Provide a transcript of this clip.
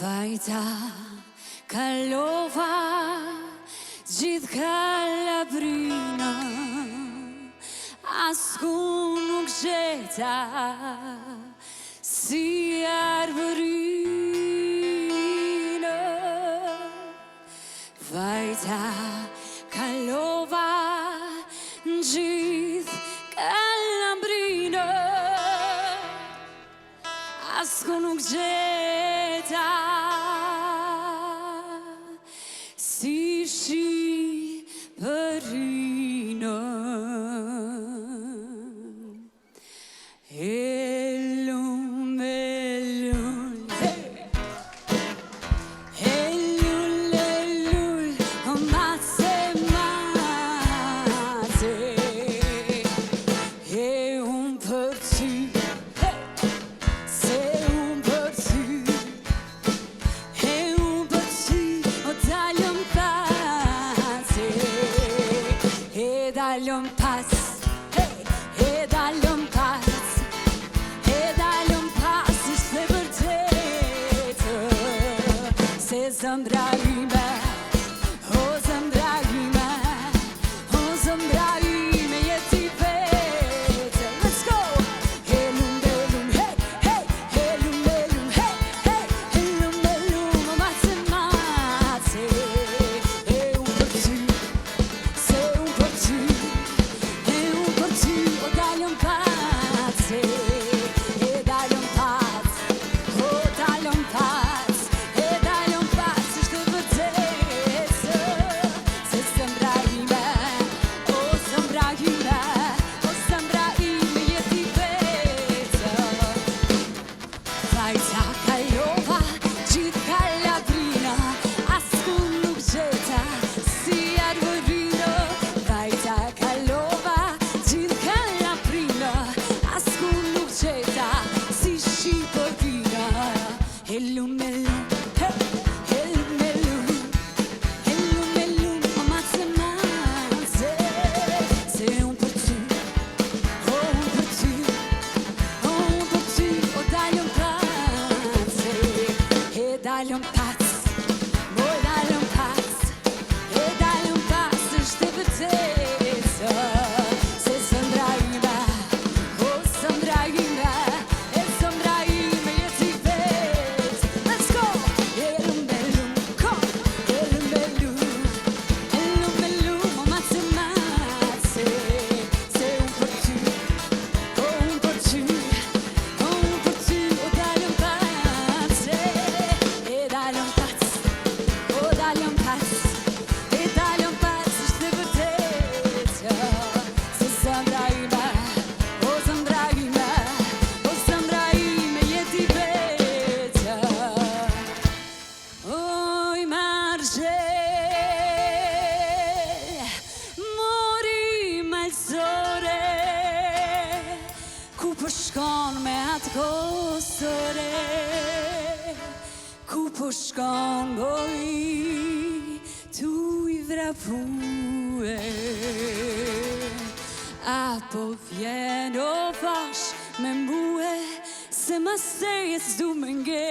Vajta, kalova, gjithë Kalabrina, asku nuk gjeta si arbërina. Vajta, kalova, gjithë Kalabrina, asku nuk gjeta si Shqipërina. Elum, elum, elul, elul, mase, mase, e unë për ty, se unë për ty, e unë për ty, o dalëm pas, e dalëm pas, e dalëm pas. Zëmbra ime, o zëmbra ime, o zëmbra ime, jeti vete. Let's go! Elum, elum, hey, hey, elum, elum, hey, hey, elum, elum, mace, mace, e unë për ty, se unë për ty, e unë për ty, o dalëm pace, e dalëm pace, o dalëm pace. Vajta, kalova, gjithë Kalabrina, asku nuk gjeta si arbërina. Vajta, kalova, gjithë Kalabrina, asku nuk gjeta si Shqipërina. Elum, elum, elum, elum, elum, elum, mace, mace, se unë për ty, o unë për ty, o unë për ty, o dalëm dalëm pas, mo dalëm pas, e dalëm pas, është vërtetë, se zëmbra ime, o zëmbra ime, e zëmbra ime jeti vetë. Let's go! Elum, elum, kom, elum, elum, elum, elum, o mace, mace, se unë për ty, o unë për ty, o unë për ty, o dalëm pas. Ku po shkon me atë kosore, ku po shkon goj tu i vrapue, apo vjen o fash me mbue se mas tejes du me nge.